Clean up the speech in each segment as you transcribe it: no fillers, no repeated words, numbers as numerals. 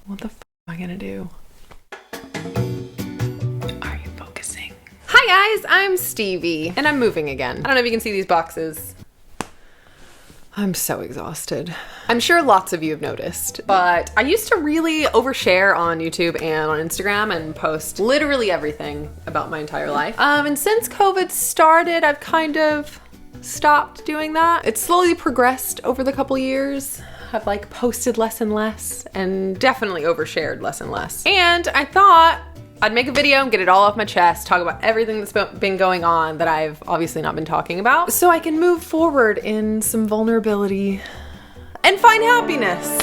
What the f am I gonna do? Are you focusing? Hi guys, I'm Stevie and I'm moving again. I don't know if you can see these boxes. I'm so exhausted. I'm sure lots of you have noticed, but I used to really overshare on YouTube and on Instagram and post literally everything about my entire life. And since COVID started, I've kind of stopped doing that. It's slowly progressed over the couple years. I've like posted less and less and definitely overshared less and less. And I thought I'd make a video and get it all off my chest, talk about everything that's been going on that I've obviously not been talking about, so I can move forward in some vulnerability and find happiness.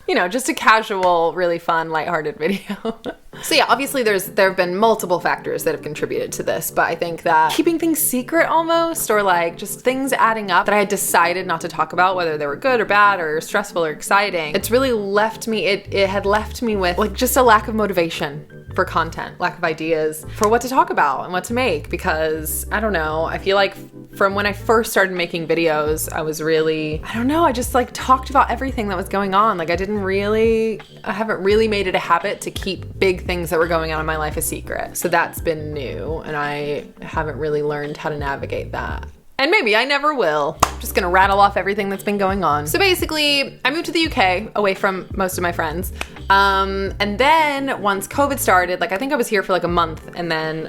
You know, just a casual, really fun, lighthearted video. So yeah, obviously there have been multiple factors that have contributed to this, but I think that keeping things secret almost, or like just things adding up that I had decided not to talk about, whether they were good or bad or stressful or exciting, it's really left me, it had left me with like just a lack of motivation for content, lack of ideas for what to talk about and what to make, because I don't know, I feel like from when I first started making videos, I was really, I don't know, I just like talked about everything that was going on. Like I haven't really made it a habit to keep big things that were going on in my life a secret. So that's been new and I haven't really learned how to navigate that. And maybe I never will. I'm just gonna rattle off everything that's been going on. So basically, I moved to the UK away from most of my friends. And then once COVID started, like I think I was here for like a month, and then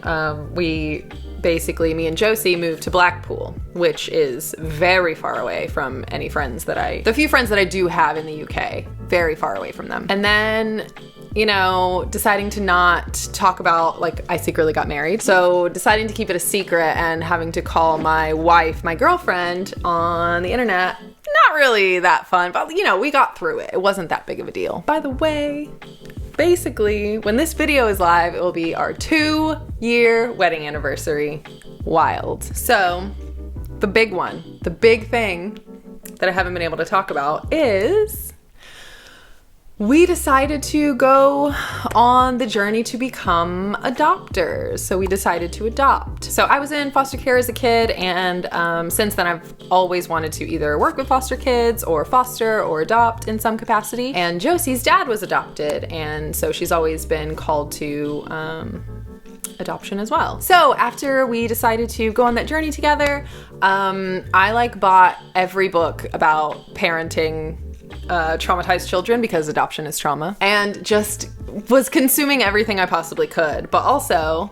me and Josie moved to Blackpool, which is very far away from any friends the few friends that I do have in the UK, very far away from them. And then, you know, deciding to not talk about, like, I secretly got married. So deciding to keep it a secret and having to call my wife, my girlfriend, on the internet, not really that fun, but you know, we got through it. It wasn't that big of a deal. By the way, basically, when this video is live, it will be our 2-year wedding anniversary. Wild. So the big one, the big thing that I haven't been able to talk about is we decided to go on the journey to become adopters. So we decided to adopt. So I was in foster care as a kid, and since then I've always wanted to either work with foster kids or foster or adopt in some capacity. And Josie's dad was adopted, and so she's always been called to adoption as well. So after we decided to go on that journey together, I like bought every book about parenting traumatized children, because adoption is trauma, and just was consuming everything I possibly could, but also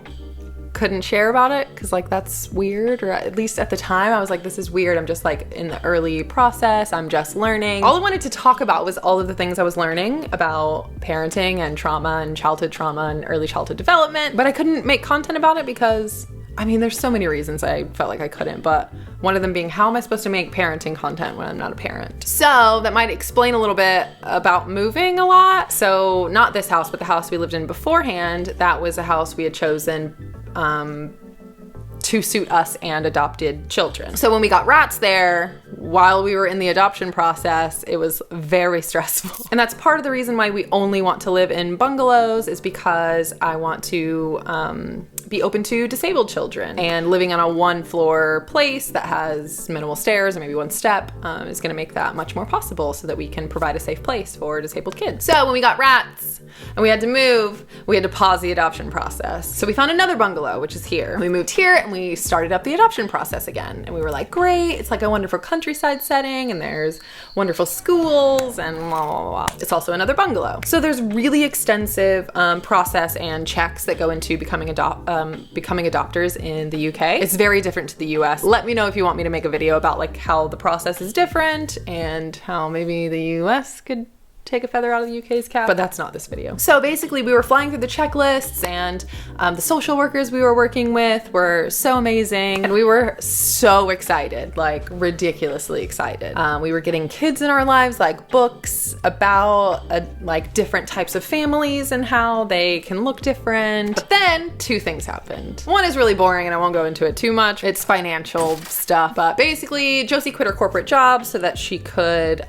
couldn't share about it because like that's weird, or at least at the time I was like, this is weird. I'm just like in the early process. I'm just learning. All I wanted to talk about was all of the things I was learning about parenting and trauma and childhood trauma and early childhood development, but I couldn't make content about it because, I mean, there's so many reasons I felt like I couldn't, but one of them being, how am I supposed to make parenting content when I'm not a parent? So that might explain a little bit about moving a lot. So not this house, but the house we lived in beforehand, that was a house we had chosen to suit us and adopted children. So when we got rats there, while we were in the adoption process, it was very stressful. And that's part of the reason why we only want to live in bungalows, is because I want to be open to disabled children, and living on a 1-floor place that has minimal stairs and maybe 1 step is gonna make that much more possible, so that we can provide a safe place for disabled kids. So when we got rats and we had to move, we had to pause the adoption process. So we found another bungalow, which is here. We moved here and we started up the adoption process again. And we were like, great, it's like a wonderful countryside setting and there's wonderful schools and blah, blah, blah. It's also another bungalow. So there's really extensive process and checks that go into becoming adopters in the UK. It's very different to the US. Let me know if you want me to make a video about like how the process is different and how maybe the US could take a feather out of the UK's cap, but that's not this video. So basically we were flying through the checklists, and the social workers we were working with were so amazing, and we were so excited, like ridiculously excited. We were getting kids in our lives, like books about like different types of families and how they can look different. But then 2 things happened. One is really boring and I won't go into it too much. It's financial stuff, but basically Josie quit her corporate job so that she could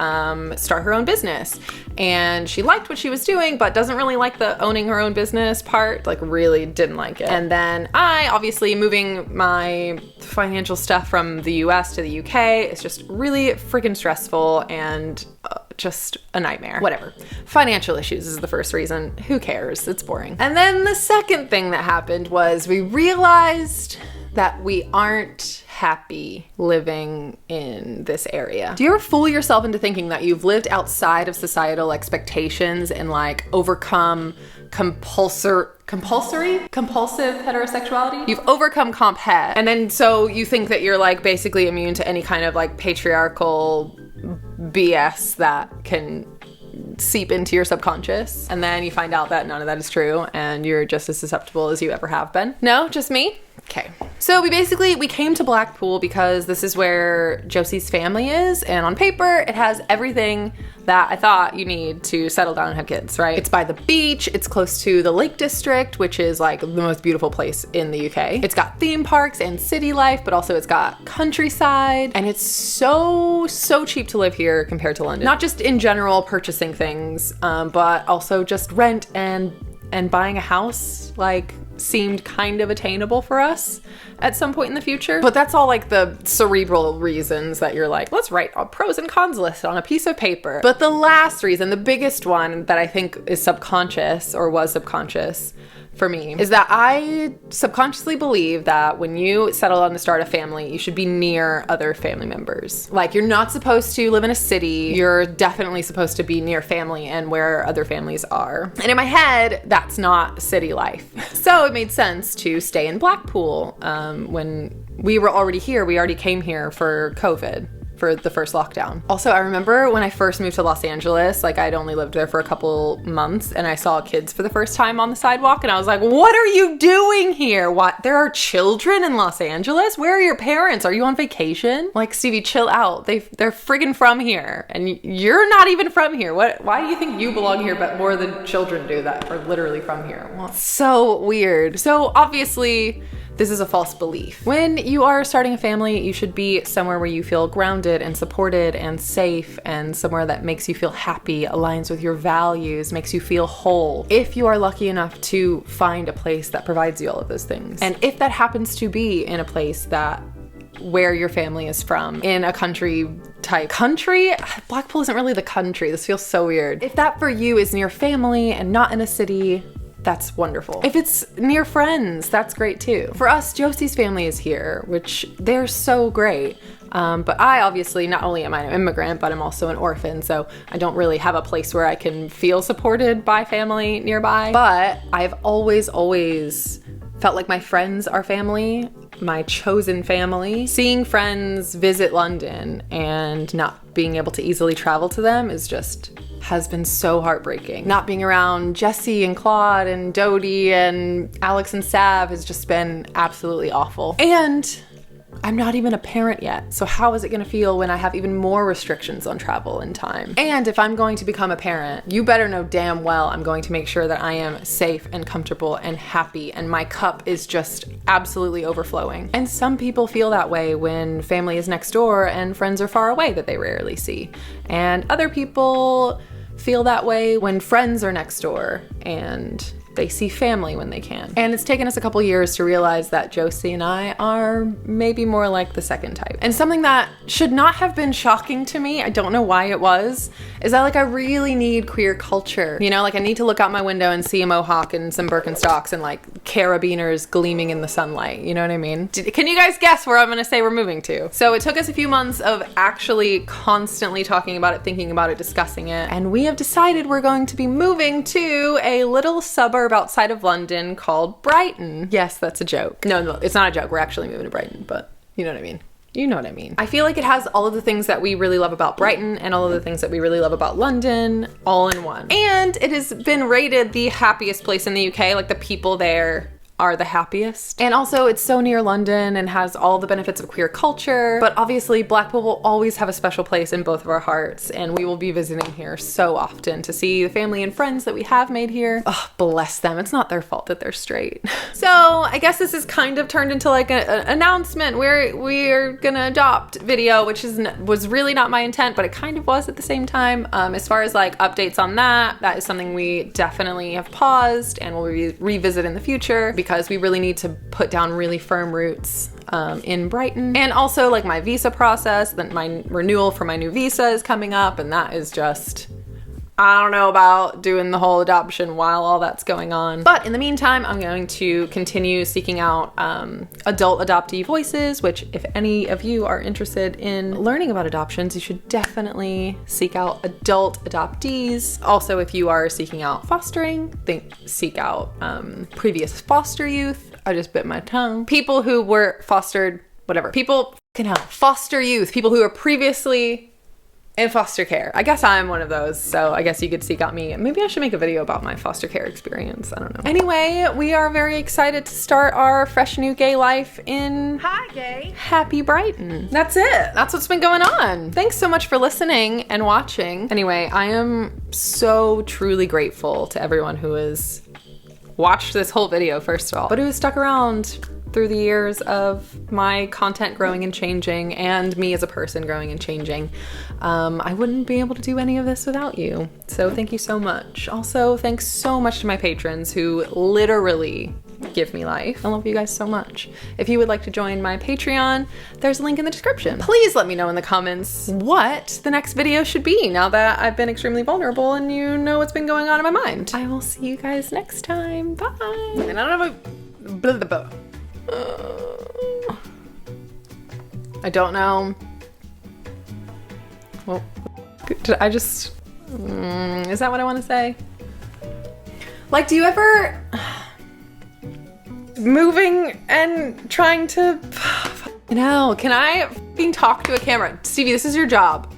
start her own business. and she liked what she was doing, but doesn't really like the owning her own business part, like really didn't like it. And then I, obviously moving my financial stuff from the US to the UK is just really freaking stressful and just a nightmare. Whatever. Financial issues is the first reason. Who cares? It's boring. And then the second thing that happened was we realized that we aren't happy living in this area. Do you ever fool yourself into thinking that you've lived outside of societal expectations and like overcome compulsive heterosexuality? You've overcome comp het, and then so you think that you're like basically immune to any kind of like patriarchal BS that can seep into your subconscious, and then you find out that none of that is true and you're just as susceptible as you ever have been. No, just me? Okay. So we came to Blackpool because this is where Josie's family is, and on paper it has everything that I thought you need to settle down and have kids, right? It's by the beach, it's close to the Lake District, which is like the most beautiful place in the UK. It's got theme parks and city life, but also it's got countryside, and it's so cheap to live here compared to London. Not just in general purchasing things, but also just rent and buying a house, like, seemed kind of attainable for us at some point in the future. But that's all like the cerebral reasons that you're like, let's write a pros and cons list on a piece of paper. But the last reason, the biggest one that I think is subconscious, or was subconscious for me, is that I subconsciously believe that when you settle down to start a family, you should be near other family members. Like, you're not supposed to live in a city. You're definitely supposed to be near family and where other families are. And in my head, that's not city life. So it made sense to stay in Blackpool. When we were already here, we already came here for COVID, for the first lockdown. Also, I remember when I first moved to Los Angeles, like I'd only lived there for a couple months, and I saw kids for the first time on the sidewalk, and I was like, what are you doing here? What? There are children in Los Angeles? Where are your parents? Are you on vacation? Like, Stevie, chill out. They're friggin' from here, and you're not even from here. Why do you think you belong here, but more than children do that are literally from here? Well, it's so weird. So obviously, this is a false belief. When you are starting a family, you should be somewhere where you feel grounded and supported and safe, and somewhere that makes you feel happy, aligns with your values, makes you feel whole. If you are lucky enough to find a place that provides you all of those things. And if that happens to be in a place that where your family is from, in a country? Blackpool isn't really the country. This feels so weird. If that for you is near family and not in a city, that's wonderful. If it's near friends, that's great too. For us, Josie's family is here, which they're so great. But I obviously, not only am I an immigrant, but I'm also an orphan, so I don't really have a place where I can feel supported by family nearby. But I've always felt like my friends are family, my chosen family. Seeing friends visit London and not being able to easily travel to them has been so heartbreaking. Not being around Jesse and Claude and Dodie and Alex and Sav has just been absolutely awful. And I'm not even a parent yet, so how is it gonna feel when I have even more restrictions on travel and time? And if I'm going to become a parent, you better know damn well I'm going to make sure that I am safe and comfortable and happy, and my cup is just absolutely overflowing. And some people feel that way when family is next door and friends are far away that they rarely see. And other people feel that way when friends are next door and they see family when they can. And it's taken us a couple years to realize that Josie and I are maybe more like the second type. And something that should not have been shocking to me, I don't know why it was, is that like I really need queer culture. You know, like I need to look out my window and see a mohawk and some Birkenstocks and like carabiners gleaming in the sunlight. You know what I mean? Can you guys guess where I'm gonna say we're moving to? So it took us a few months of actually constantly talking about it, thinking about it, discussing it. And we have decided we're going to be moving to a little suburb outside of London called Brighton. Yes, that's a joke. No, it's not a joke. We're actually moving to Brighton, but you know what I mean. You know what I mean. I feel like it has all of the things that we really love about Brighton and all of the things that we really love about London all in one. And it has been rated the happiest place in the UK. Like the people there are the happiest. And also it's so near London and has all the benefits of queer culture. But obviously Blackpool will always have a special place in both of our hearts, and we will be visiting here so often to see the family and friends that we have made here. Oh, bless them. It's not their fault that they're straight. So I guess this is kind of turned into like an announcement where we're gonna adopt video, which was really not my intent, but it kind of was at the same time. As far as like updates on that is something we definitely have paused and will revisit in the future, because we really need to put down really firm roots in Brighton. And also like my visa process, that my renewal for my new visa is coming up, and that is just, I don't know about doing the whole adoption while all that's going on. But in the meantime, I'm going to continue seeking out adult adoptee voices, which if any of you are interested in learning about adoptions, you should definitely seek out adult adoptees. Also, if you are seeking out fostering, seek out previous foster youth. I just bit my tongue. People who were fostered, whatever. People, foster youth, people who are previously in foster care. I guess I'm one of those, so I guess you could seek out me. Maybe I should make a video about my foster care experience. I don't know. Anyway, we are very excited to start our fresh new gay life in happy Brighton. That's it. That's what's been going on. Thanks so much for listening and watching. Anyway, I am so truly grateful to everyone who has watched this whole video, first of all, but who has stuck around through the years of my content growing and changing, and me as a person growing and changing. I wouldn't be able to do any of this without you. So thank you so much. Also, thanks so much to my patrons who literally give me life. I love you guys so much. If you would like to join my Patreon, there's a link in the description. Please let me know in the comments what the next video should be, now that I've been extremely vulnerable and you know what's been going on in my mind. I will see you guys next time. Bye. And I don't know if I don't know. Well, did I just, is that what I want to say? Like, do you ever, moving and trying to, no, can I fucking talk to a camera? Stevie, this is your job.